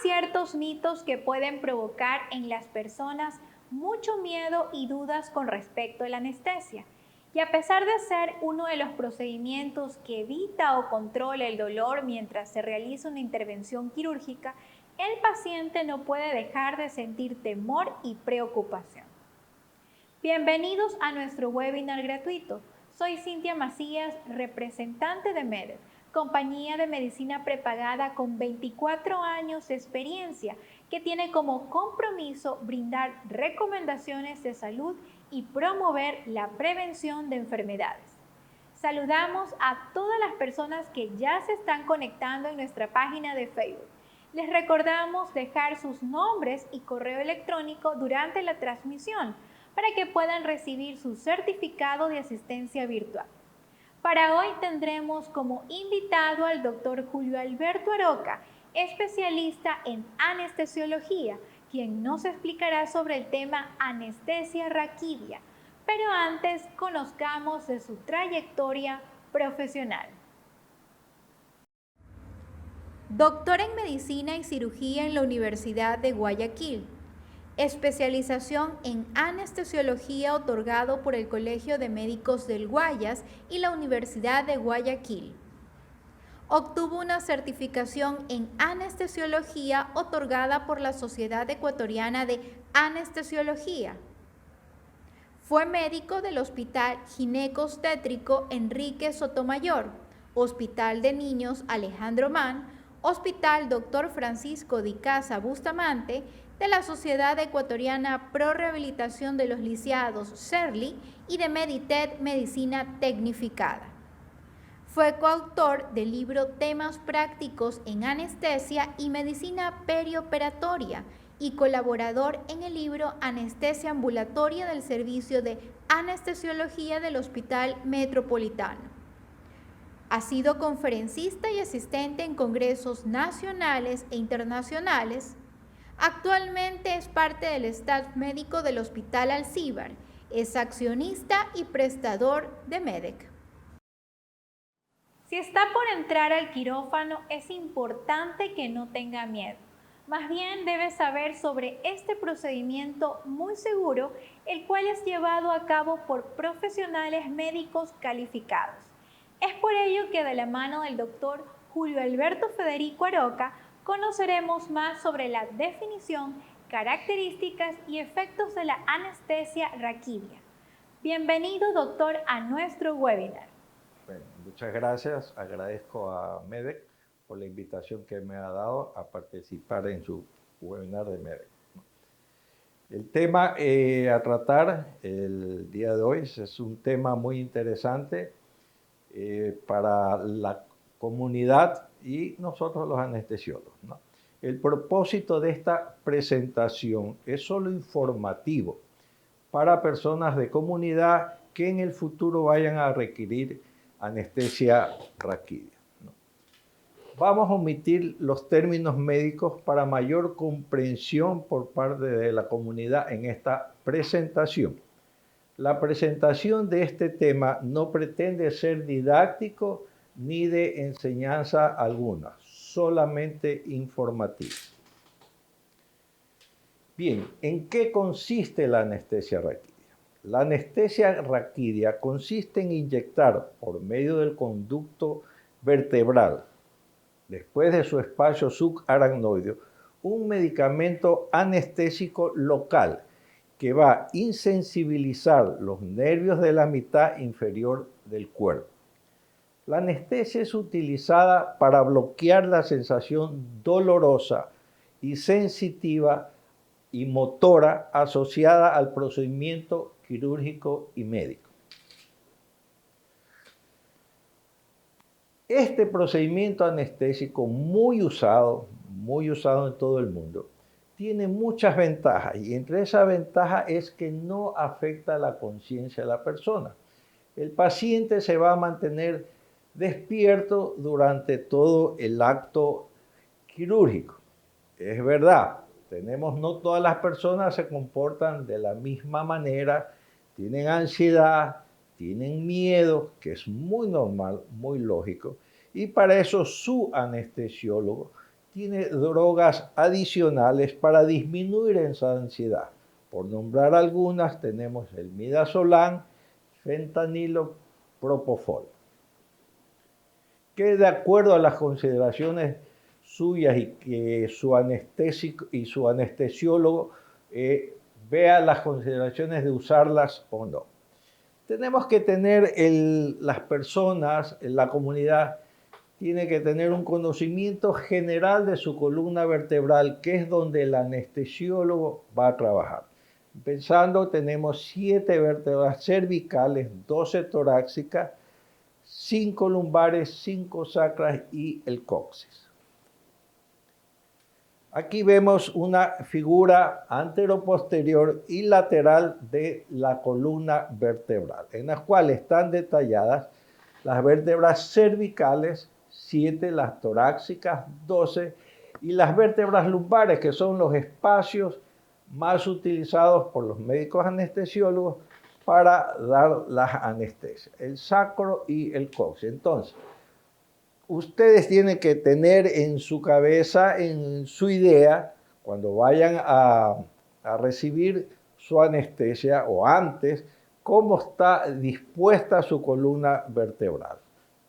ciertos mitos que pueden provocar en las personas mucho miedo y dudas con respecto a la anestesia. Y a pesar de ser uno de los procedimientos que evita o controla el dolor mientras se realiza una intervención quirúrgica, el paciente no puede dejar de sentir temor y preocupación. Bienvenidos a nuestro webinar gratuito. Soy Cintia Macías, representante de MEDEC, compañía de medicina prepagada con 24 años de experiencia que tiene como compromiso brindar recomendaciones de salud y promover la prevención de enfermedades. Saludamos a todas las personas que ya se están conectando en nuestra página de Facebook. Les recordamos dejar sus nombres y correo electrónico durante la transmisión para que puedan recibir su certificado de asistencia virtual. Para hoy tendremos como invitado al doctor Julio Alberto Aroca, especialista en anestesiología, quien nos explicará sobre el tema anestesia raquídea. Pero antes, conozcamos de su trayectoria profesional. Doctor en Medicina y Cirugía en la Universidad de Guayaquil. Especialización en anestesiología otorgado por el Colegio de Médicos del Guayas y la Universidad de Guayaquil. Obtuvo una certificación en anestesiología otorgada por la Sociedad Ecuatoriana de Anestesiología. Fue médico del Hospital Ginecobstétrico Enrique Sotomayor, Hospital de Niños Alejandro Mann, Hospital Dr. Francisco de Icaza Bustamante, de la Sociedad Ecuatoriana Pro Rehabilitación de los Lisiados CERLI y de Medited Medicina Tecnificada. Fue coautor del libro Temas prácticos en anestesia y medicina perioperatoria y colaborador en el libro Anestesia ambulatoria del Servicio de Anestesiología del Hospital Metropolitano. Ha sido conferencista y asistente en congresos nacionales e internacionales. Actualmente es parte del staff médico del Hospital Alcíbar. Es accionista y prestador de MEDEC. Si está por entrar al quirófano, es importante que no tenga miedo. Más bien debe saber sobre este procedimiento muy seguro, el cual es llevado a cabo por profesionales médicos calificados. Es por ello que de la mano del doctor Julio Alberto Federico Aroca conoceremos más sobre la definición, características y efectos de la anestesia raquídea. Bienvenido, doctor, a nuestro webinar. Bueno, muchas gracias. Agradezco a MEDEC por la invitación que me ha dado a participar en su webinar de MEDEC. El tema a tratar el día de hoy es un tema muy interesante para la comunidad y nosotros los anestesiólogos, ¿no? El propósito de esta presentación es solo informativo para personas de comunidad que en el futuro vayan a requerir anestesia raquídea, ¿no? Vamos a omitir los términos médicos para mayor comprensión por parte de la comunidad en esta presentación. La presentación de este tema no pretende ser didáctico ni de enseñanza alguna, solamente informativa. Bien, ¿en qué consiste la anestesia raquídea? La anestesia raquídea consiste en inyectar por medio del conducto vertebral, después de su espacio subaracnoideo, un medicamento anestésico local que va a insensibilizar los nervios de la mitad inferior del cuerpo. La anestesia es utilizada para bloquear la sensación dolorosa y sensitiva y motora asociada al procedimiento quirúrgico y médico. Este procedimiento anestésico muy usado en todo el mundo, tiene muchas ventajas y entre esas ventajas es que no afecta la conciencia de la persona. El paciente se va a mantener despierto durante todo el acto quirúrgico. Es verdad, no todas las personas se comportan de la misma manera, tienen ansiedad, tienen miedo, que es muy normal, muy lógico, y para eso su anestesiólogo tiene drogas adicionales para disminuir esa ansiedad. Por nombrar algunas, tenemos el midazolam, fentanilo, propofol, que de acuerdo a las consideraciones suyas y que su anestésico y su anestesiólogo vea las consideraciones de usarlas o no. Tenemos que tener, las personas, la comunidad, tiene que tener un conocimiento general de su columna vertebral, que es donde el anestesiólogo va a trabajar. Pensando, tenemos 7 vértebras cervicales, 12 torácicas, 5 lumbares, 5 sacras y el coxis. Aquí vemos una figura anteroposterior y lateral de la columna vertebral, en la cual están detalladas las vértebras cervicales, 7, las torácicas, 12, y las vértebras lumbares, que son los espacios más utilizados por los médicos anestesiólogos para dar las anestesias, el sacro y el coxis. Entonces, ustedes tienen que tener en su cabeza, en su idea, cuando vayan a recibir su anestesia o antes, cómo está dispuesta su columna vertebral.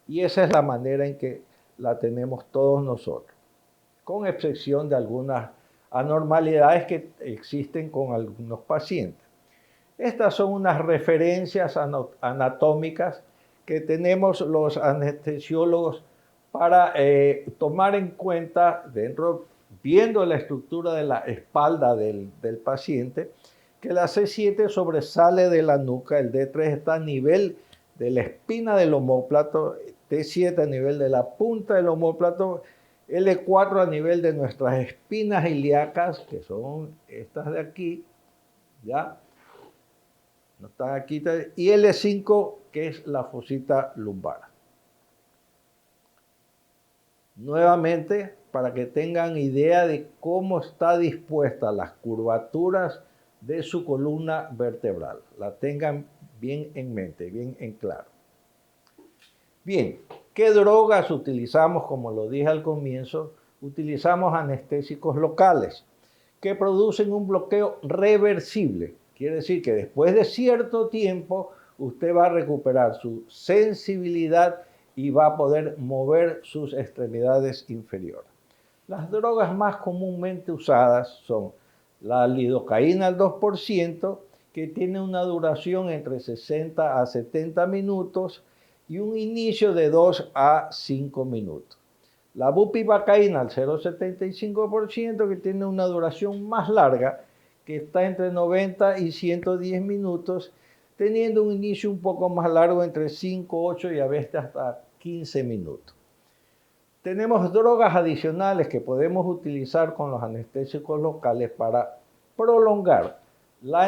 Y esa es la manera en que la tenemos todos nosotros, con excepción de algunas anormalidades que existen con algunos pacientes. Estas son unas referencias anatómicas que tenemos los anestesiólogos para tomar en cuenta, viendo la estructura de la espalda del paciente, que la C7 sobresale de la nuca, el D3 está a nivel de la espina del omóplato, T7 a nivel de la punta del omóplato, L4 a nivel de nuestras espinas ilíacas, que son estas de aquí, ¿ya? No están aquí, y L5, que es la fosita lumbar. Nuevamente, para que tengan idea de cómo está dispuesta las curvaturas de su columna vertebral. La tengan bien en mente, bien en claro. Bien, ¿qué drogas utilizamos? Como lo dije al comienzo, utilizamos anestésicos locales que producen un bloqueo reversible. Quiere decir que después de cierto tiempo usted va a recuperar su sensibilidad y va a poder mover sus extremidades inferiores. Las drogas más comúnmente usadas son la lidocaína al 2%, que tiene una duración entre 60 a 70 minutos y un inicio de 2 a 5 minutos. La bupivacaína al 0,75%, que tiene una duración más larga, que está entre 90 y 110 minutos, teniendo un inicio un poco más largo, entre 5, 8 y a veces hasta 15 minutos. Tenemos drogas adicionales que podemos utilizar con los anestésicos locales para prolongar la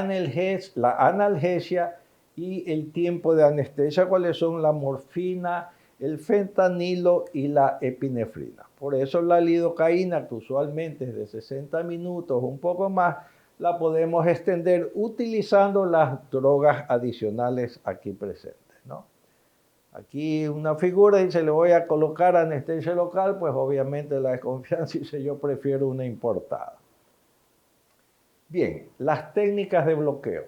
analgesia y el tiempo de anestesia, cuáles son la morfina, el fentanilo y la epinefrina. Por eso la lidocaína, que usualmente es de 60 minutos, un poco más, la podemos extender utilizando las drogas adicionales aquí presentes, ¿no? Aquí una figura dice, le voy a colocar anestesia local, pues obviamente la desconfianza dice, yo prefiero una importada. Bien, las técnicas de bloqueo.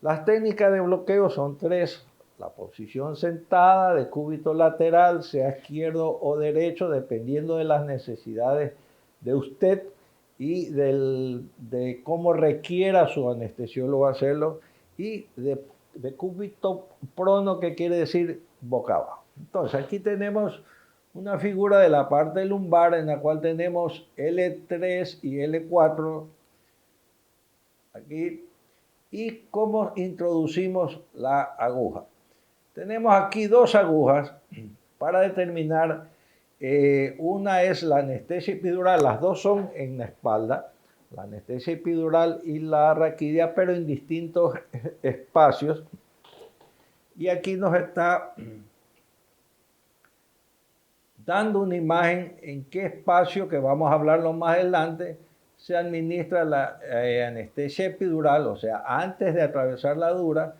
Las técnicas de bloqueo son 3. La posición sentada de cúbito lateral, sea izquierdo o derecho, dependiendo de las necesidades de usted y de cómo requiera su anestesiólogo hacerlo, y de cúbito prono, que quiere decir boca abajo. Entonces aquí tenemos una figura de la parte lumbar en la cual tenemos L3 y L4 aquí, y cómo introducimos la aguja. Tenemos aquí 2 agujas para determinar, una es la anestesia epidural, las 2 son en la espalda, la anestesia epidural y la raquidia, pero en distintos espacios. Y aquí nos está dando una imagen en qué espacio, que vamos a hablarlo más adelante, se administra la anestesia epidural, o sea, antes de atravesar la dura,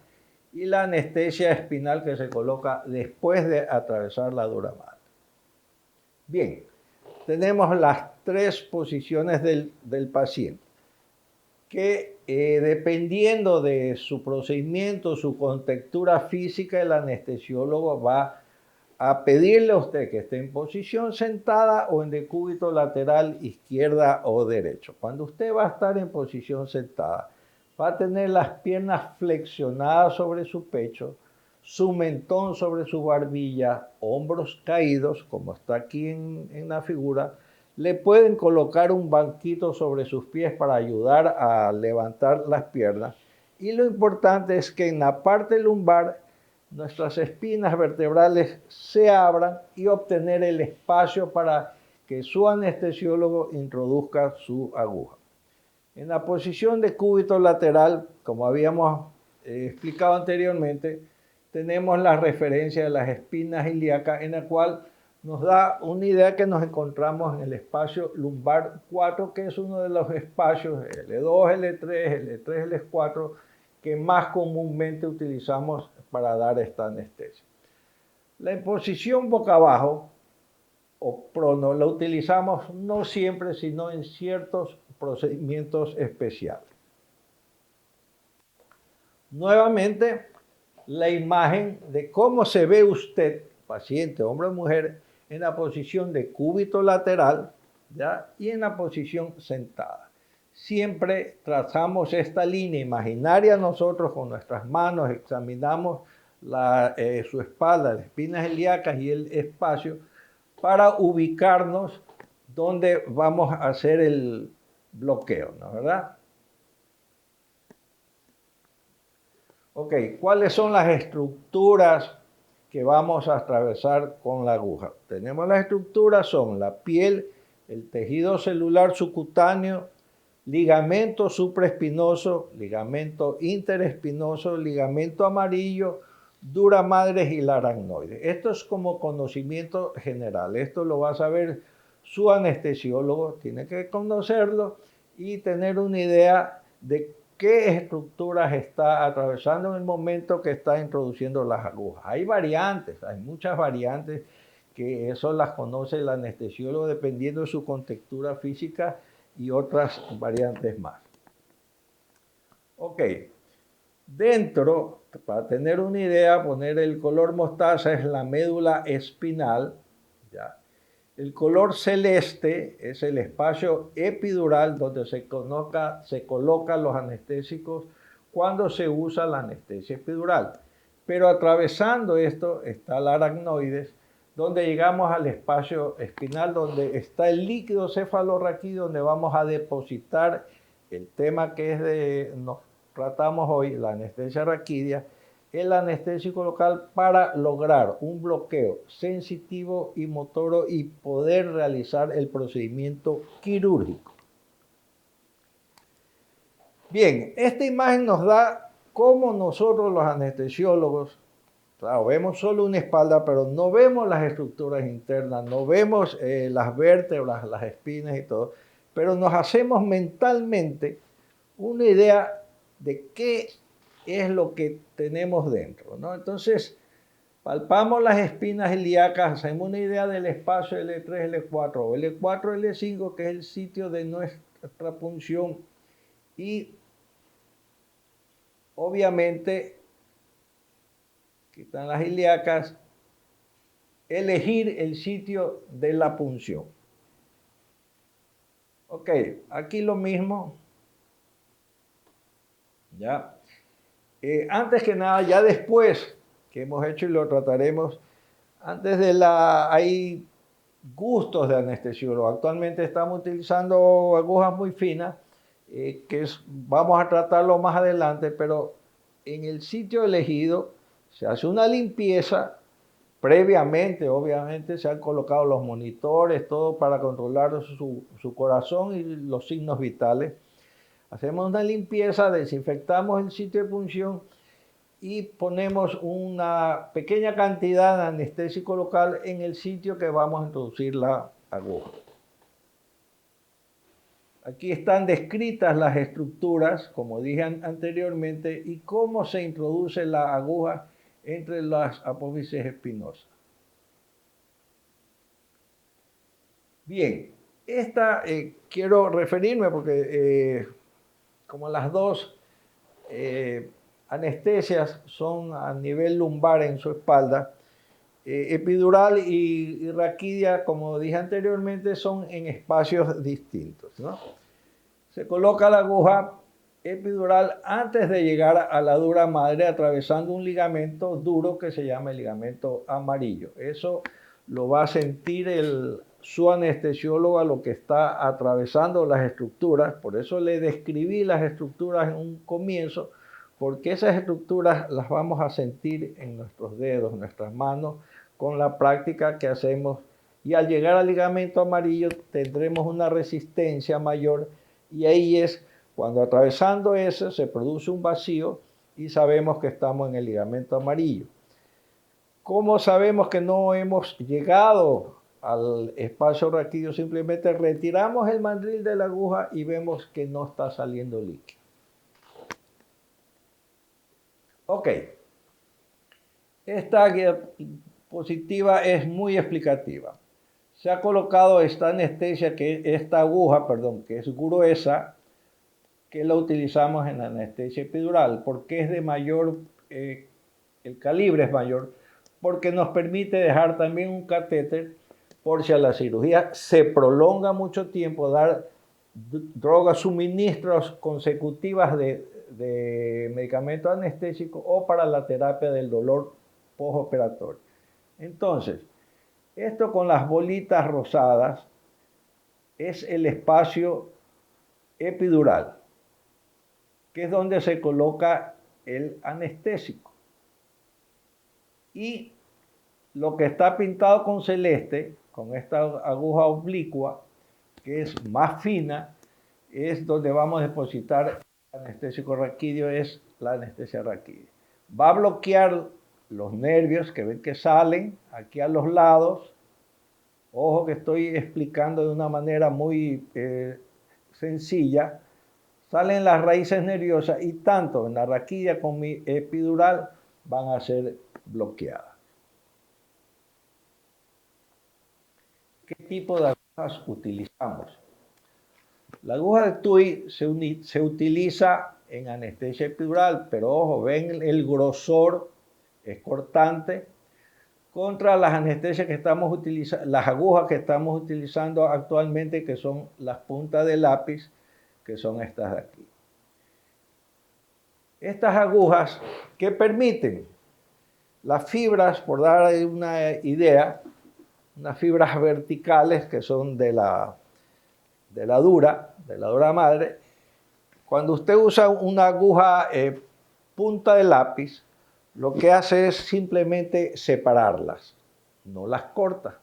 y la anestesia espinal, que se coloca después de atravesar la dura madre. Bien, tenemos las tres posiciones del paciente, que dependiendo de su procedimiento, su contextura física, el anestesiólogo va a pedirle a usted que esté en posición sentada o en decúbito lateral izquierda o derecho. Cuando usted va a estar en posición sentada, va a tener las piernas flexionadas sobre su pecho, su mentón sobre su barbilla, hombros caídos, como está aquí en la figura. Le pueden colocar un banquito sobre sus pies para ayudar a levantar las piernas. Y lo importante es que en la parte lumbar nuestras espinas vertebrales se abran y obtener el espacio para que su anestesiólogo introduzca su aguja. En la posición de cúbito lateral, como habíamos explicado anteriormente, tenemos la referencia de las espinas ilíacas, en la cual nos da una idea que nos encontramos en el espacio lumbar 4, que es uno de los espacios L2, L3, L3, L4, que más comúnmente utilizamos para dar esta anestesia. La posición boca abajo o prono la utilizamos no siempre, sino en ciertos procedimientos especiales. Nuevamente, la imagen de cómo se ve usted, paciente, hombre o mujer, en la posición de cúbito lateral, ¿ya? Y en la posición sentada. Siempre trazamos esta línea imaginaria nosotros con nuestras manos, examinamos su espalda, las espinas ilíacas y el espacio para ubicarnos donde vamos a hacer el bloqueo, ¿no? ¿Verdad? Ok, ¿cuáles son las estructuras que vamos a atravesar con la aguja? Tenemos las estructuras, son la piel, el tejido celular subcutáneo, ligamento supraespinoso, ligamento interespinoso, ligamento amarillo, dura madre y la aracnoide. Esto es como conocimiento general. Esto lo va a saber su anestesiólogo, tiene que conocerlo y tener una idea de qué estructuras está atravesando en el momento que está introduciendo las agujas. Hay variantes, hay muchas variantes que eso las conoce el anestesiólogo dependiendo de su contextura física y otras variantes más. Ok, dentro, para tener una idea, poner el color mostaza es la médula espinal, ¿ya? El color celeste es el espacio epidural donde se colocan los anestésicos cuando se usa la anestesia epidural. Pero atravesando esto está la aracnoides, donde llegamos al espacio espinal, donde está el líquido cefalorraquídeo, donde vamos a depositar el tema que nos tratamos hoy, la anestesia raquídea, el anestésico local para lograr un bloqueo sensitivo y motoro y poder realizar el procedimiento quirúrgico. Bien, esta imagen nos da cómo nosotros los anestesiólogos, claro, vemos solo una espalda, pero no vemos las estructuras internas, no vemos las vértebras, las espinas y todo, pero nos hacemos mentalmente una idea de qué es lo que tenemos dentro, ¿no? Entonces, palpamos las espinas ilíacas, hacemos una idea del espacio L3, L4 o L4, L5, que es el sitio de nuestra punción, y obviamente, aquí están las ilíacas, elegir el sitio de la punción. Ok, aquí lo mismo, ¿ya? Antes que nada, ya después que hemos hecho y lo trataremos, hay gustos de anestesiólogo. Actualmente estamos utilizando agujas muy finas, vamos a tratarlo más adelante, pero en el sitio elegido se hace una limpieza. Previamente, obviamente, se han colocado los monitores, todo para controlar su corazón y los signos vitales. Hacemos una limpieza, desinfectamos el sitio de punción y ponemos una pequeña cantidad de anestésico local en el sitio que vamos a introducir la aguja. Aquí están descritas las estructuras, como dije anteriormente, y cómo se introduce la aguja entre las apófisis espinosas. Bien, esta quiero referirme porque como las dos anestesias son a nivel lumbar en su espalda, epidural y raquidia, como dije anteriormente, son en espacios distintos, ¿no? Se coloca la aguja epidural antes de llegar a la dura madre, atravesando un ligamento duro que se llama el ligamento amarillo. Eso lo va a sentir su anestesiólogo a lo que está atravesando las estructuras. Por eso le describí las estructuras en un comienzo, porque esas estructuras las vamos a sentir en nuestros dedos, en nuestras manos, con la práctica que hacemos. Y al llegar al ligamento amarillo tendremos una resistencia mayor, y ahí es cuando atravesando eso se produce un vacío y sabemos que estamos en el ligamento amarillo. ¿Cómo sabemos que no hemos llegado al espacio raquídeo? Simplemente retiramos el mandril de la aguja y vemos que no está saliendo líquido. Ok. Esta diapositiva es muy explicativa. Se ha colocado esta anestesia, esta aguja, perdón, que es gruesa, que la utilizamos en la anestesia epidural. ¿Por qué es de mayor, el calibre es mayor? Porque nos permite dejar también un catéter por si a la cirugía se prolonga mucho tiempo, dar drogas, suministros consecutivas de medicamento anestésico o para la terapia del dolor postoperatorio. Entonces, esto con las bolitas rosadas es el espacio epidural, que es donde se coloca el anestésico. Y lo que está pintado con celeste, con esta aguja oblicua, que es más fina, es donde vamos a depositar el anestésico raquídeo, es la anestesia raquídea. Va a bloquear los nervios que ven que salen aquí a los lados. Ojo que estoy explicando de una manera muy sencilla. Salen las raíces nerviosas y tanto en la raquídea como epidural van a ser bloqueadas. ¿Qué tipo de agujas utilizamos? La aguja de TUI se utiliza en anestesia epidural, pero ojo, ven el grosor, es cortante, contra las anestesias que estamos utilizando, las agujas que estamos utilizando actualmente, que son las puntas de lápiz, que son estas de aquí. Estas agujas que permiten las fibras, por dar una idea, unas fibras verticales que son de la dura madre. Cuando usted usa una aguja punta de lápiz, lo que hace es simplemente separarlas, no las corta.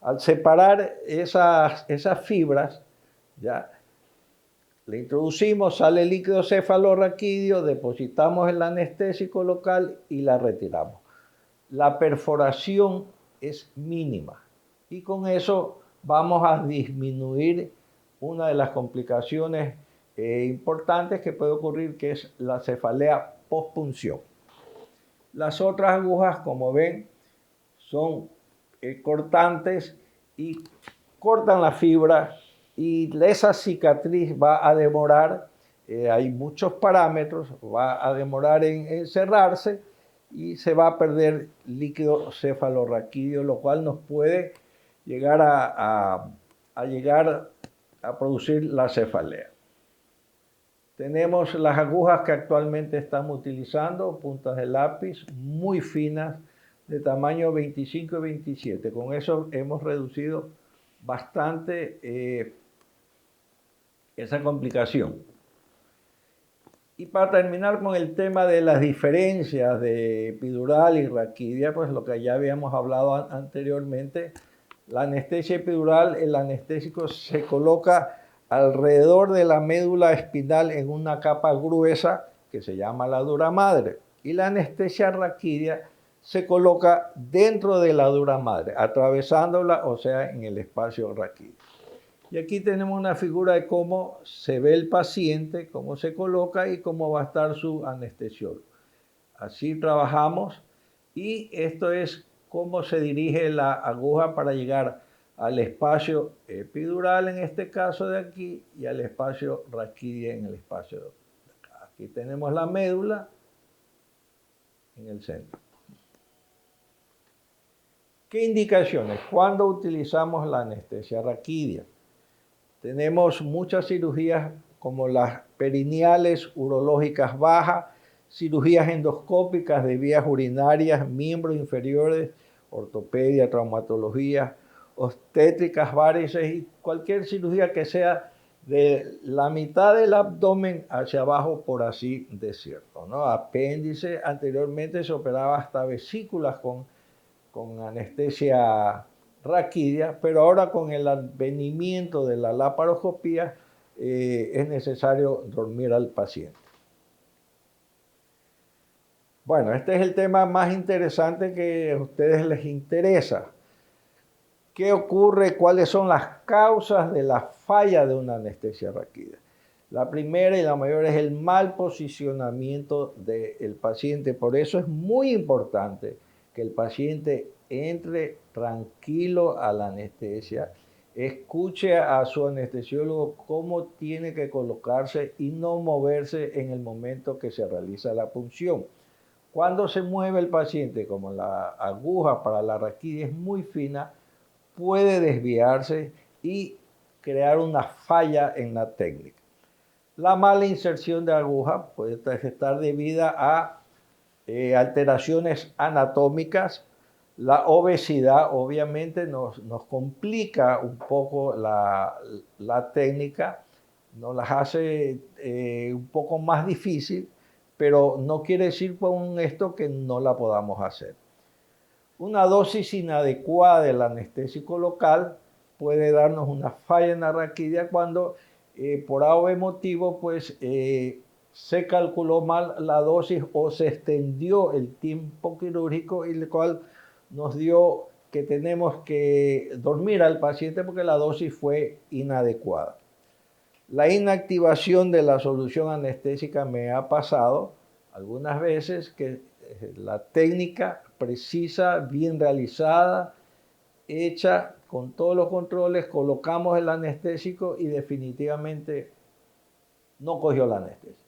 Al separar esas fibras, ya le introducimos, sale líquido cefalorraquídeo, depositamos el anestésico local y la retiramos. La perforación es mínima y con eso vamos a disminuir una de las complicaciones importantes que puede ocurrir, que es la cefalea postpunción. Las otras agujas, como ven, son cortantes y cortan la fibra, y esa cicatriz va a demorar, hay muchos parámetros, va a demorar en cerrarse y se va a perder líquido cefalorraquídeo, lo cual nos puede llegar a producir la cefalea. Tenemos las agujas que actualmente estamos utilizando, puntas de lápiz muy finas, de tamaño 25 y 27. Con eso hemos reducido bastante esa complicación. Y para terminar con el tema de las diferencias de epidural y raquídea, pues lo que ya habíamos hablado anteriormente, la anestesia epidural, el anestésico se coloca alrededor de la médula espinal en una capa gruesa que se llama la dura madre. Y la anestesia raquídea se coloca dentro de la dura madre, atravesándola, o sea, en el espacio raquídeo. Y aquí tenemos una figura de cómo se ve el paciente, cómo se coloca y cómo va a estar su anestesiólogo. Así trabajamos y esto es cómo se dirige la aguja para llegar al espacio epidural en este caso de aquí y al espacio raquídea en el espacio de acá. Aquí tenemos la médula en el centro. ¿Qué indicaciones? ¿Cuándo utilizamos la anestesia raquídea? Tenemos muchas cirugías como las perineales urológicas bajas, cirugías endoscópicas de vías urinarias, miembros inferiores, ortopedia, traumatología, obstétricas, varices y cualquier cirugía que sea de la mitad del abdomen hacia abajo, por así decirlo, ¿no? Apéndice, anteriormente se operaba hasta vesículas con anestesia raquídea, pero ahora con el advenimiento de la laparoscopía es necesario dormir al paciente. Bueno, este es el tema más interesante que a ustedes les interesa. ¿Qué ocurre? ¿Cuáles son las causas de la falla de una anestesia raquídea? La primera y la mayor es el mal posicionamiento del paciente. Por eso es muy importante que el paciente entre tranquilo a la anestesia, escuche a su anestesiólogo cómo tiene que colocarse y no moverse en el momento que se realiza la punción. Cuando se mueve el paciente, como la aguja para la raquídea es muy fina, puede desviarse y crear una falla en la técnica. La mala inserción de aguja puede estar debida a alteraciones anatómicas. La obesidad obviamente nos complica un poco la técnica, nos las hace un poco más difícil, pero no quiere decir con esto que no la podamos hacer. Una dosis inadecuada del anestésico local puede darnos una falla en la raquídea cuando por A o B motivo pues, se calculó mal la dosis o se extendió el tiempo quirúrgico, y el cual nos dio que tenemos que dormir al paciente porque la dosis fue inadecuada. La inactivación de la solución anestésica me ha pasado algunas veces que la técnica precisa, bien realizada, hecha con todos los controles, colocamos el anestésico y definitivamente no cogió la anestesia.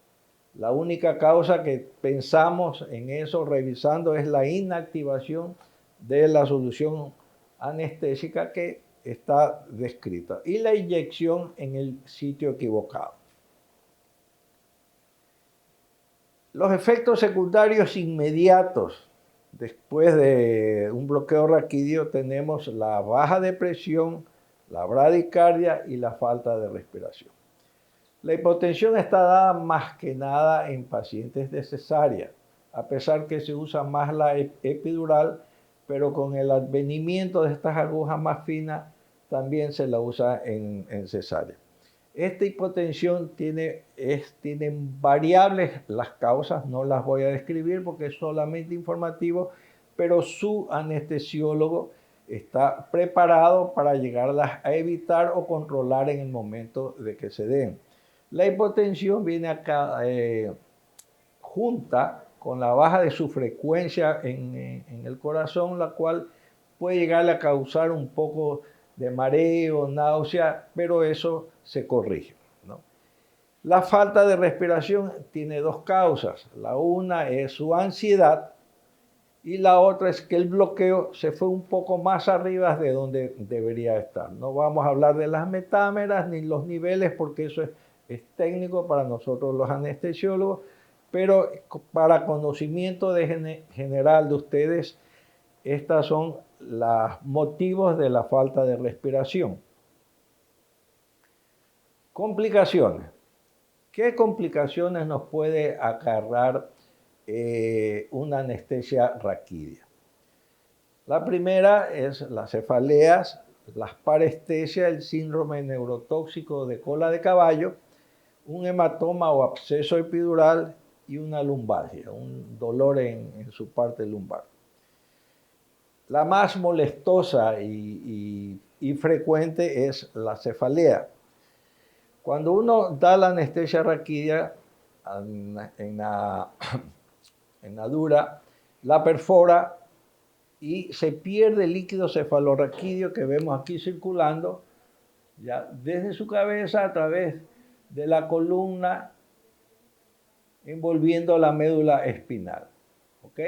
La única causa que pensamos en eso, revisando, es la inactivación de la solución anestésica que está descrita y la inyección en el sitio equivocado. Los efectos secundarios inmediatos después de un bloqueo raquídeo tenemos la baja de presión, la bradicardia y la falta de respiración. La hipotensión está dada más que nada en pacientes de cesárea, a pesar que se usa más la epidural, pero con el advenimiento de estas agujas más finas también se la usa en cesárea. Esta hipotensión tiene variables las causas, no las voy a describir porque es solamente informativo, pero su anestesiólogo está preparado para llegarlas a evitar o controlar en el momento de que se den. La hipotensión viene acá junta con la baja de su frecuencia en el corazón, la cual puede llegarle a causar un poco de mareo, náusea, pero eso se corrige, ¿no? La falta de respiración tiene dos causas. La una es su ansiedad y la otra es que el bloqueo se fue un poco más arriba de donde debería estar. No vamos a hablar de las metámeras ni los niveles porque eso es técnico para nosotros los anestesiólogos, pero para conocimiento general de ustedes, estas son los motivos de la falta de respiración. Complicaciones. ¿Qué complicaciones nos puede acarrear una anestesia raquídea? La primera es las cefaleas, las parestesias, el síndrome neurotóxico de cola de caballo, un hematoma o absceso epidural y una lumbalgia, un dolor en su parte lumbar. La más molestosa y frecuente es la cefalea. Cuando uno da la anestesia raquídea en la dura, la perfora y se pierde el líquido cefalorraquídeo que vemos aquí circulando, ya desde su cabeza a través de la columna, envolviendo la médula espinal. ¿Ok?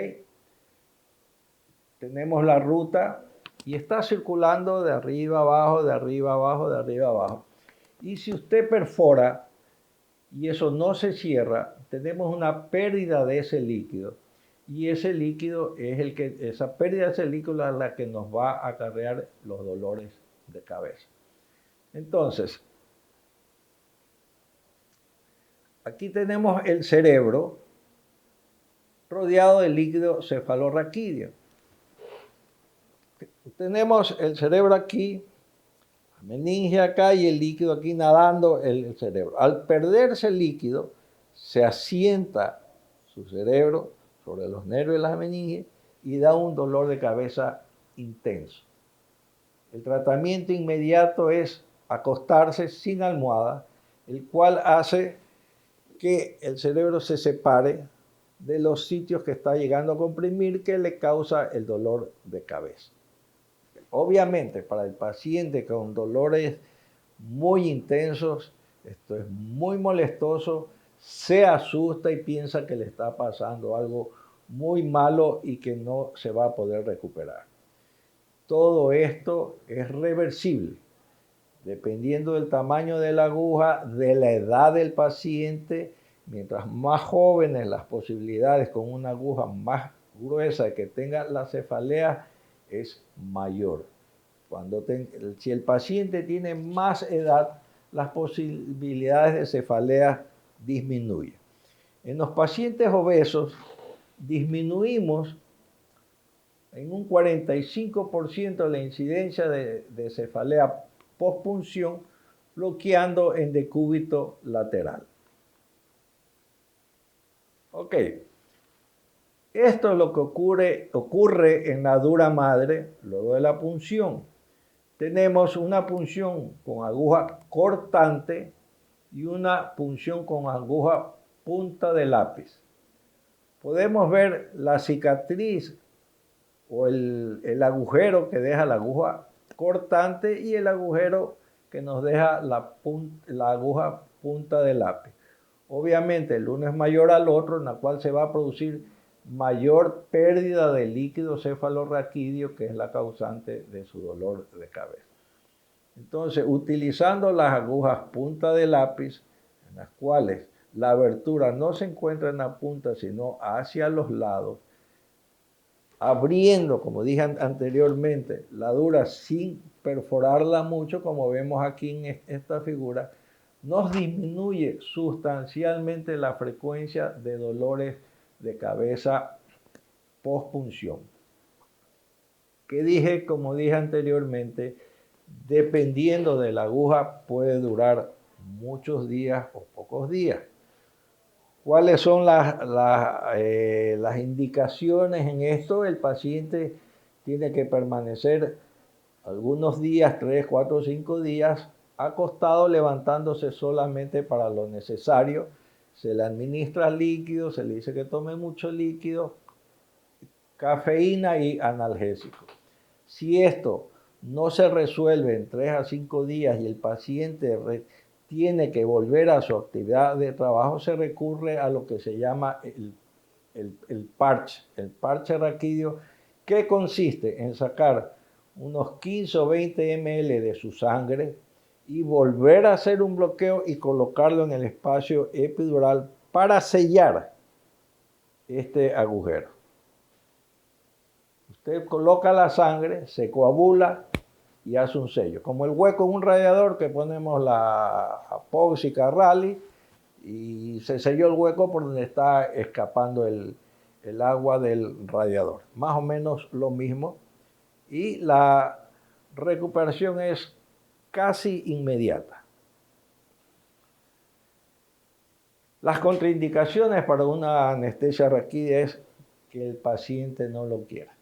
Tenemos la ruta y está circulando de arriba abajo, de arriba abajo, de arriba abajo. Y si usted perfora y eso no se cierra, tenemos una pérdida de ese líquido. Y ese líquido es esa pérdida de ese líquido es la que nos va a acarrear los dolores de cabeza. Entonces, aquí tenemos el cerebro rodeado de líquido cefalorraquídeo. Tenemos el cerebro aquí, la meninge acá y el líquido aquí nadando el cerebro. Al perderse el líquido, se asienta su cerebro sobre los nervios de la meninge y da un dolor de cabeza intenso. El tratamiento inmediato es acostarse sin almohada, el cual hace que el cerebro se separe de los sitios que está llegando a comprimir que le causa el dolor de cabeza. Obviamente, para el paciente con dolores muy intensos, esto es muy molestoso, se asusta y piensa que le está pasando algo muy malo y que no se va a poder recuperar. Todo esto es reversible, dependiendo del tamaño de la aguja, de la edad del paciente. Mientras más jóvenes las posibilidades con una aguja más gruesa de que tenga la cefalea es mayor. Si el paciente tiene más edad, las posibilidades de cefalea disminuyen. En los pacientes obesos disminuimos en un 45% la incidencia de cefalea postpunción, bloqueando en decúbito lateral. Ok, esto es lo que ocurre en la dura madre luego de la punción. Tenemos una punción con aguja cortante y una punción con aguja punta de lápiz. Podemos ver la cicatriz o el agujero que deja la aguja cortante y el agujero que nos deja la aguja punta de lápiz. Obviamente el uno es mayor al otro, en la cual se va a producir mayor pérdida de líquido cefalorraquídeo, que es la causante de su dolor de cabeza. Entonces, utilizando las agujas punta de lápiz, en las cuales la abertura no se encuentra en la punta, sino hacia los lados, abriendo, como dije anteriormente, la dura sin perforarla mucho, como vemos aquí en esta figura, nos disminuye sustancialmente la frecuencia de dolores de cabeza postpunción. Que dije, como dije anteriormente, dependiendo de la aguja puede durar muchos días o pocos días. ¿Cuáles son las indicaciones en esto? El paciente tiene que permanecer algunos días, 3, 4, 5 días, acostado, levantándose solamente para lo necesario. Se le administra líquido, se le dice que tome mucho líquido, cafeína y analgésico. Si esto no se resuelve en 3 a 5 días y el paciente tiene que volver a su actividad de trabajo, se recurre a lo que se llama el parche raquídeo, que consiste en sacar unos 15 o 20 ml de su sangre y volver a hacer un bloqueo y colocarlo en el espacio epidural para sellar este agujero. Usted coloca la sangre, se coagula y hace un sello. Como el hueco en un radiador que ponemos la apóxica rally y se selló el hueco por donde está escapando el agua del radiador. Más o menos lo mismo. Y la recuperación es casi inmediata. Las contraindicaciones para una anestesia raquídea es que el paciente no lo quiera.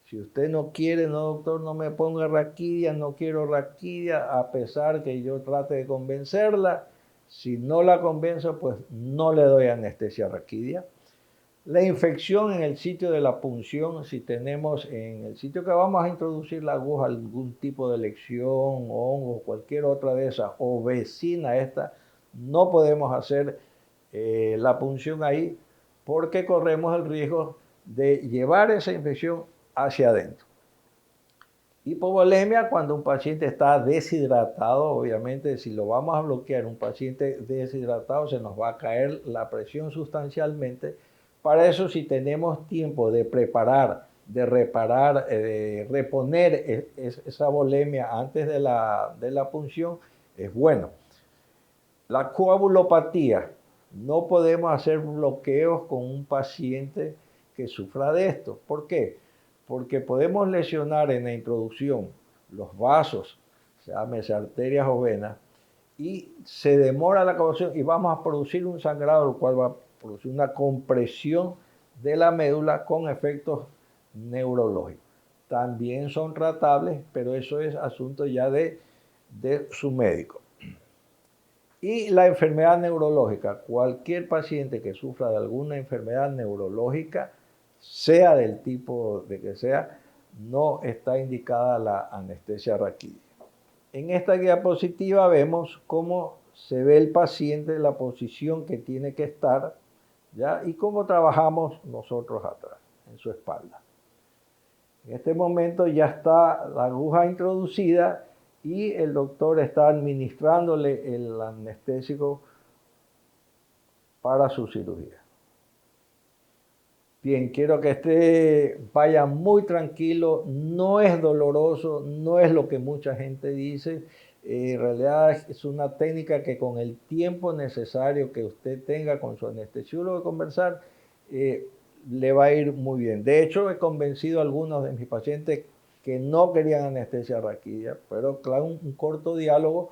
Si usted no quiere, no doctor, no me ponga raquidia, no quiero raquidia, a pesar que yo trate de convencerla, si no la convenzo, pues no le doy anestesia raquídea. La infección en el sitio de la punción, si tenemos en el sitio que vamos a introducir la aguja algún tipo de lección, hongo, cualquier otra de esas, o vecina a esta, no podemos hacer la punción ahí porque corremos el riesgo de llevar esa infección hacia adentro. Hipovolemia, cuando un paciente está deshidratado, obviamente si lo vamos a bloquear, un paciente deshidratado se nos va a caer la presión sustancialmente. Para eso, si tenemos tiempo de preparar, de reparar, de reponer esa volemia antes de la punción, es bueno. La coagulopatía, no podemos hacer bloqueos con un paciente que sufra de esto. ¿Por qué? Porque podemos lesionar en la introducción los vasos, llámese arterias o venas, y se demora la coagulación y vamos a producir un sangrado, lo cual va a producir una compresión de la médula con efectos neurológicos. También son tratables, pero eso es asunto ya de su médico. Y la enfermedad neurológica, cualquier paciente que sufra de alguna enfermedad neurológica, sea del tipo de que sea, no está indicada la anestesia raquídea. En esta diapositiva vemos cómo se ve el paciente, la posición que tiene que estar, ¿ya? Y cómo trabajamos nosotros atrás, en su espalda. En este momento ya está la aguja introducida y el doctor está administrándole el anestésico para su cirugía. Bien, quiero que vaya muy tranquilo, no es doloroso, no es lo que mucha gente dice. En realidad es una técnica que con el tiempo necesario que usted tenga con su anestesiólogo de conversar, le va a ir muy bien. De hecho, he convencido a algunos de mis pacientes que no querían anestesia raquídea, pero claro, un corto diálogo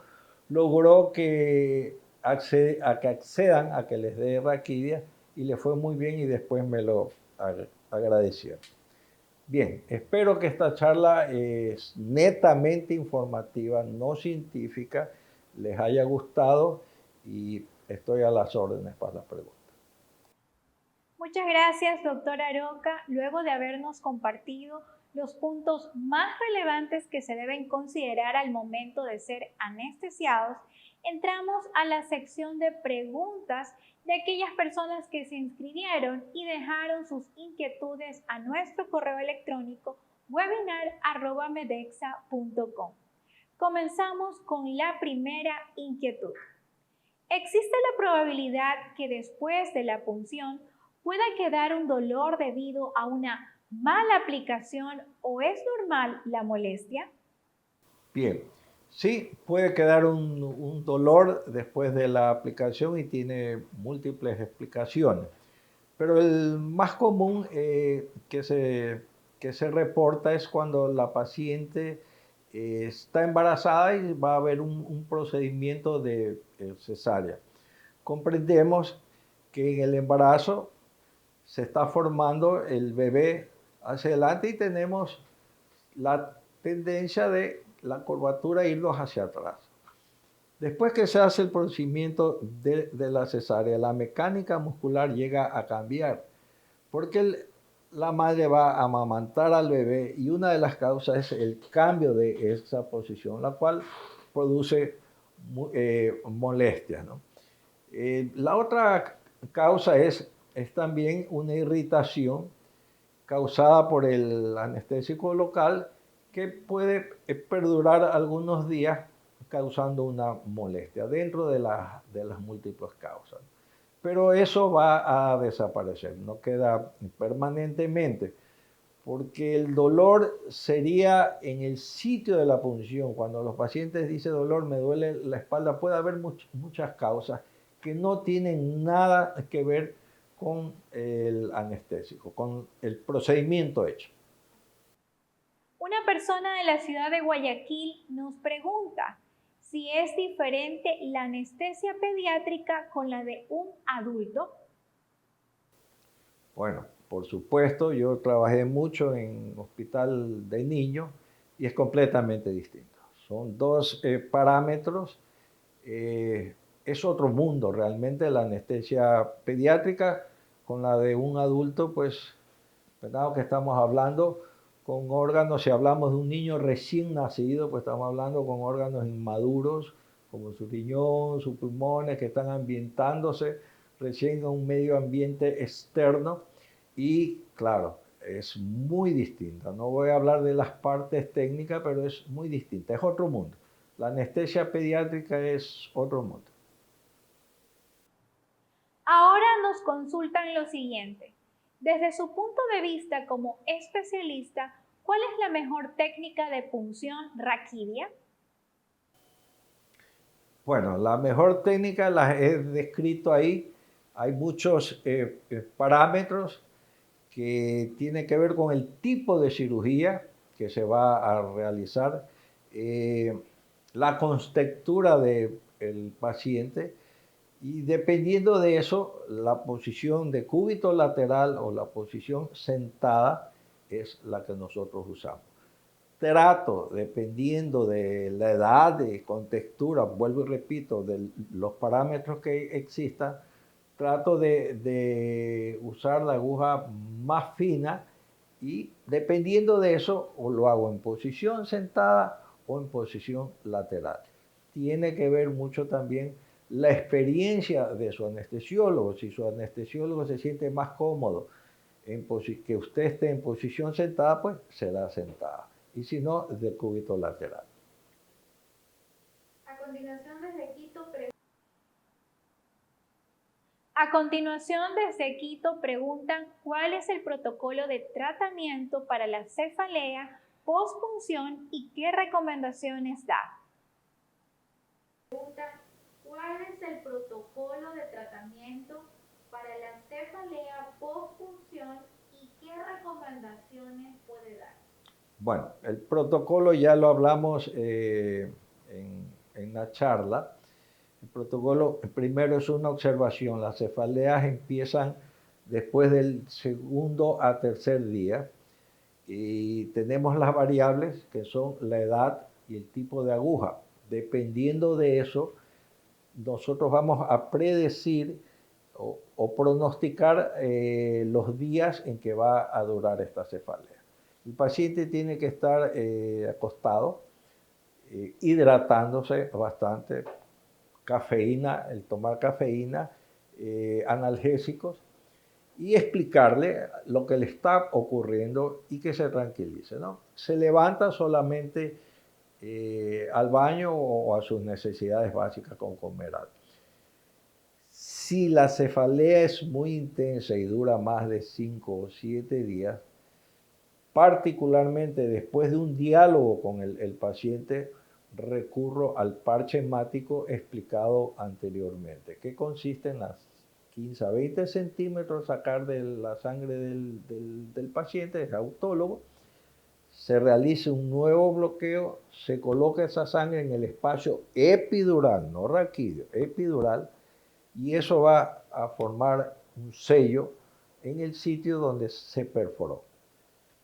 logró que accedan a que les dé raquídea y le fue muy bien y después me lo agradecieron. Bien, espero que esta charla es netamente informativa, no científica, les haya gustado y estoy a las órdenes para las preguntas. Muchas gracias, doctor Aroca. Luego de habernos compartido los puntos más relevantes que se deben considerar al momento de ser anestesiados, entramos a la sección de preguntas de aquellas personas que se inscribieron y dejaron sus inquietudes a nuestro correo electrónico webinar@medexa.com. Comenzamos con la primera inquietud. ¿Existe la probabilidad que después de la punción pueda quedar un dolor debido a una mala aplicación o es normal la molestia? Bien, sí, puede quedar un dolor después de la aplicación y tiene múltiples explicaciones, pero el más común que se reporta es cuando la paciente está embarazada y va a haber un procedimiento de cesárea. Comprendemos que en el embarazo se está formando el bebé hacia adelante y tenemos la tendencia de la curvatura irnos hacia atrás. Después que se hace el procedimiento de la cesárea, la mecánica muscular llega a cambiar porque la madre va a amamantar al bebé y una de las causas es el cambio de esa posición, la cual produce molestias, ¿no? La otra causa es también una irritación causada por el anestésico local que puede perdurar algunos días causando una molestia dentro de las múltiples causas. Pero eso va a desaparecer, no queda permanentemente, porque el dolor sería en el sitio de la punción. Cuando los pacientes dicen dolor, me duele la espalda, puede haber muchas causas que no tienen nada que ver con el anestésico, con el procedimiento hecho. Una persona de la ciudad de Guayaquil nos pregunta si es diferente la anestesia pediátrica con la de un adulto. Bueno, por supuesto, yo trabajé mucho en hospital de niños y es completamente distinto. Son dos parámetros. Es otro mundo realmente la anestesia pediátrica con la de un adulto, pues, ¿verdad? Que estamos hablando con órganos, si hablamos de un niño recién nacido, pues estamos hablando con órganos inmaduros, como su riñón, sus pulmones, que están ambientándose recién en un medio ambiente externo. Y claro, es muy distinta. No voy a hablar de las partes técnicas, pero es muy distinta. Es otro mundo. La anestesia pediátrica es otro mundo. Ahora nos consultan lo siguiente. Desde su punto de vista como especialista, ¿cuál es la mejor técnica de punción raquídea? Bueno, la mejor técnica la he descrito ahí. Hay muchos parámetros que tienen que ver con el tipo de cirugía que se va a realizar, la contextura del paciente, y dependiendo de eso, la posición de cúbito lateral o la posición sentada es la que nosotros usamos. Trato, dependiendo de la edad, de contextura, vuelvo y repito, de los parámetros que existan, trato de usar la aguja más fina, y dependiendo de eso, o lo hago en posición sentada o en posición lateral. Tiene que ver mucho también la experiencia de su anestesiólogo. Si su anestesiólogo se siente más cómodo que usted esté en posición sentada, pues será sentada. Y si no, de cúbito lateral. A continuación, desde Quito preguntan cuál es el protocolo de tratamiento para la cefalea postpunción y qué recomendaciones da. ¿Cuál es el protocolo de tratamiento para la cefalea postpunción y qué recomendaciones puede dar? Bueno, el protocolo ya lo hablamos en la charla. El protocolo primero es una observación. Las cefaleas empiezan después del segundo a tercer día, y tenemos las variables que son la edad y el tipo de aguja. Dependiendo de eso, nosotros vamos a predecir o pronosticar los días en que va a durar esta cefalea. El paciente tiene que estar acostado, hidratándose bastante, cafeína, el tomar cafeína, analgésicos, y explicarle lo que le está ocurriendo y que se tranquilice, ¿no? Se levanta solamente al baño o a sus necesidades básicas como comer algo. Si la cefalea es muy intensa y dura más de 5 o 7 días, particularmente después de un diálogo con el paciente, recurro al parche hemático explicado anteriormente, que consiste en las 15 a 20 centímetros sacar de la sangre del paciente, es autólogo, se realiza un nuevo bloqueo, se coloca esa sangre en el espacio epidural, no raquídeo, epidural, y eso va a formar un sello en el sitio donde se perforó,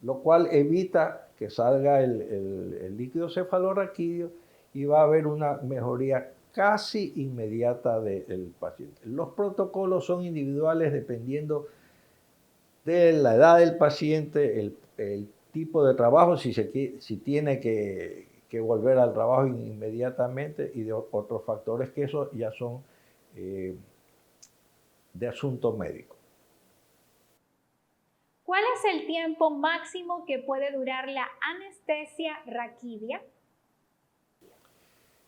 lo cual evita que salga el líquido cefalorraquídeo, y va a haber una mejoría casi inmediata del paciente. Los protocolos son individuales dependiendo de la edad del paciente, el tipo de trabajo, si tiene que volver al trabajo inmediatamente, y de otros factores que eso ya son de asunto médico. ¿Cuál es el tiempo máximo que puede durar la anestesia raquídea?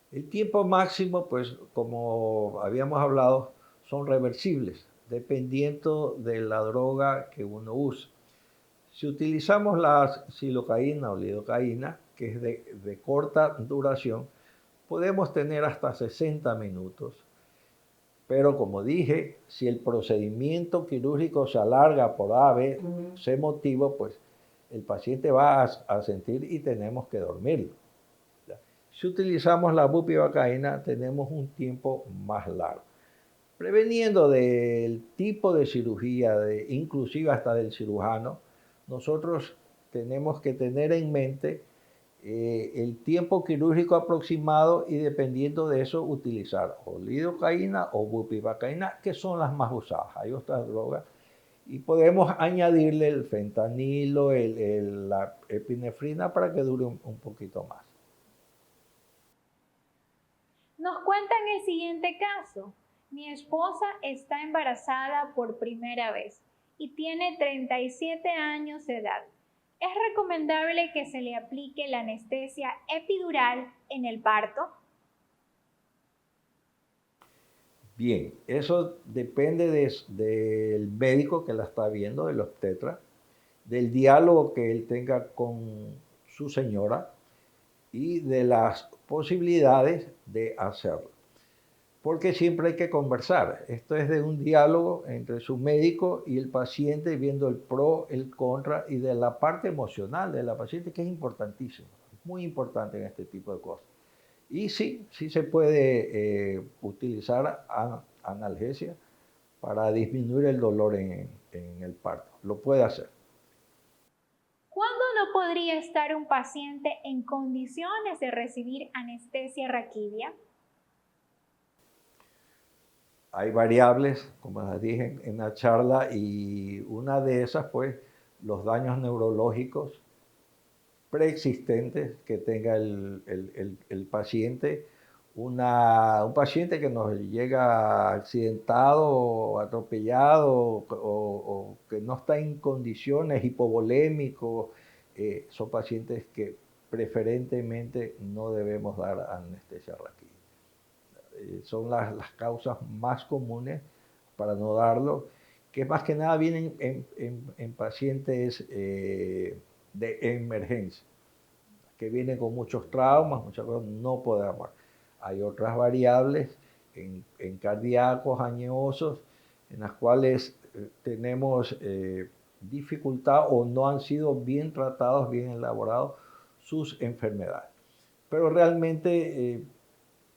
El tiempo máximo, pues como habíamos hablado, son reversibles, dependiendo de la droga que uno use. Si utilizamos la xilocaína o lidocaína, que es de corta duración, podemos tener hasta 60 minutos. Pero como dije, si el procedimiento quirúrgico se alarga por A, B, C motivo, pues el paciente va a sentir y tenemos que dormirlo. Si utilizamos la bupivacaína, tenemos un tiempo más largo. Preveniendo del tipo de cirugía, inclusive hasta del cirujano, nosotros tenemos que tener en mente el tiempo quirúrgico aproximado, y dependiendo de eso utilizar o lidocaína o bupivacaína, que son las más usadas. Hay otras drogas y podemos añadirle el fentanilo, la epinefrina para que dure un poquito más. Nos cuentan el siguiente caso. Mi esposa está embarazada por primera vez y tiene 37 años de edad. ¿Es recomendable que se le aplique la anestesia epidural en el parto? Bien, eso depende del médico que la está viendo, del obstetra, del diálogo que él tenga con su señora y de las posibilidades de hacerlo. Porque siempre hay que conversar. Esto es de un diálogo entre su médico y el paciente, viendo el pro, el contra y de la parte emocional de la paciente, que es importantísimo, muy importante en este tipo de cosas. Y sí, sí se puede utilizar analgesia para disminuir el dolor en el parto. Lo puede hacer. ¿Cuándo no podría estar un paciente en condiciones de recibir anestesia raquídea? Hay variables, como las dije en la charla, y una de esas, pues, los daños neurológicos preexistentes que tenga el paciente. Un paciente que nos llega accidentado o atropellado o que no está en condiciones, hipovolémico, son pacientes que preferentemente no debemos dar anestesia raquídea. Son las causas más comunes para no darlo, que más que nada vienen en pacientes de emergencia, que vienen con muchos traumas, muchas cosas, no podemos. Hay otras variables en cardíacos añosos en las cuales tenemos dificultad o no han sido bien tratados, bien elaborados sus enfermedades. Pero realmente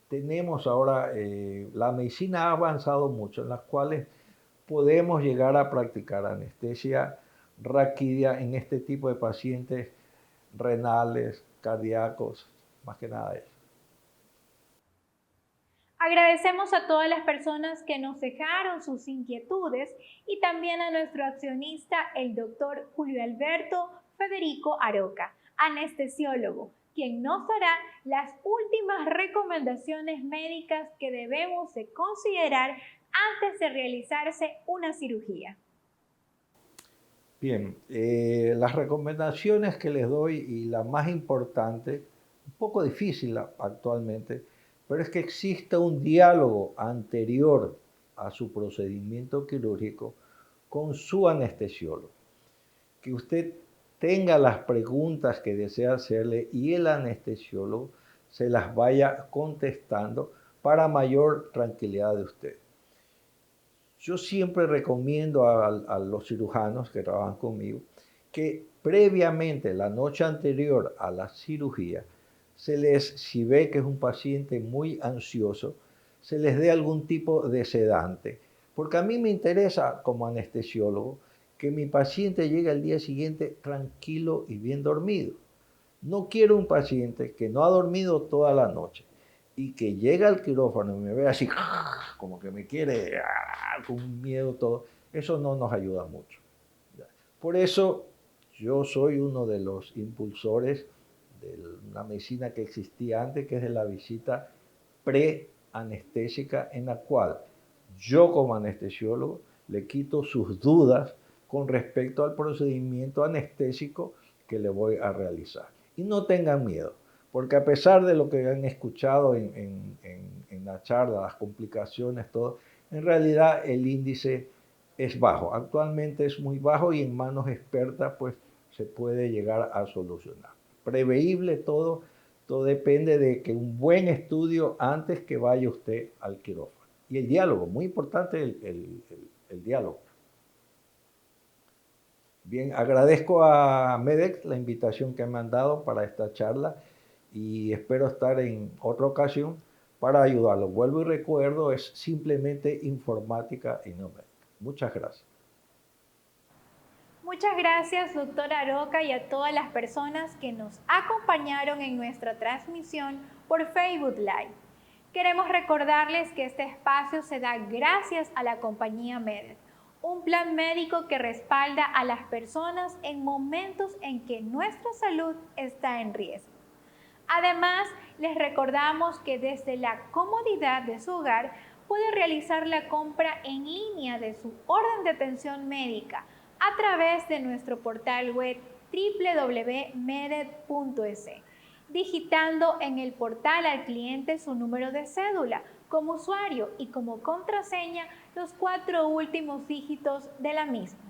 tenemos ahora, la medicina ha avanzado mucho, en las cuales podemos llegar a practicar anestesia raquídea en este tipo de pacientes renales, cardíacos, más que nada eso. Agradecemos a todas las personas que nos dejaron sus inquietudes y también a nuestro accionista, el doctor Julio Alberto Federico Aroca, anestesiólogo, quien nos dará las últimas recomendaciones médicas que debemos de considerar antes de realizarse una cirugía. Bien, las recomendaciones que les doy y la más importante, un poco difícil actualmente, pero es que exista un diálogo anterior a su procedimiento quirúrgico con su anestesiólogo. Que usted tenga las preguntas que desea hacerle y el anestesiólogo se las vaya contestando para mayor tranquilidad de usted. Yo siempre recomiendo a los cirujanos que trabajan conmigo que previamente, la noche anterior a la cirugía, si ve que es un paciente muy ansioso, se les dé algún tipo de sedante. Porque a mí me interesa, como anestesiólogo, que mi paciente llegue al día siguiente tranquilo y bien dormido. No quiero un paciente que no ha dormido toda la noche y que llega al quirófano y me ve así, como que me quiere, con miedo todo. Eso no nos ayuda mucho. Por eso yo soy uno de los impulsores de una medicina que existía antes, que es de la visita preanestésica, en la cual yo como anestesiólogo le quito sus dudas con respecto al procedimiento anestésico que le voy a realizar. Y no tengan miedo, porque a pesar de lo que han escuchado en la charla, las complicaciones, todo, en realidad el índice es bajo. Actualmente es muy bajo y en manos expertas pues se puede llegar a solucionar. Preveíble todo, todo depende de que un buen estudio antes que vaya usted al quirófano. Y el diálogo, muy importante el diálogo. Bien, agradezco a MEDEX la invitación que me han dado para esta charla y espero estar en otra ocasión para ayudarlo. Vuelvo y recuerdo, es simplemente informática y no médica. Muchas gracias. Muchas gracias, doctor Aroca, y a todas las personas que nos acompañaron en nuestra transmisión por Facebook Live. Queremos recordarles que este espacio se da gracias a la compañía MEDEX, un plan médico que respalda a las personas en momentos en que nuestra salud está en riesgo. Además, les recordamos que desde la comodidad de su hogar puede realizar la compra en línea de su orden de atención médica a través de nuestro portal web www.meded.es, digitando en el portal al cliente su número de cédula como usuario y como contraseña los 4 últimos dígitos de la misma.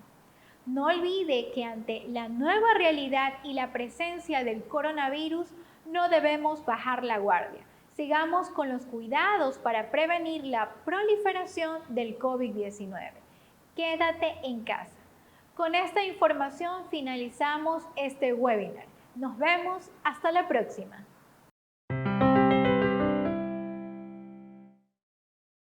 No olvide que ante la nueva realidad y la presencia del coronavirus no debemos bajar la guardia. Sigamos con los cuidados para prevenir la proliferación del COVID-19. Quédate en casa. Con esta información finalizamos este webinar. Nos vemos hasta la próxima.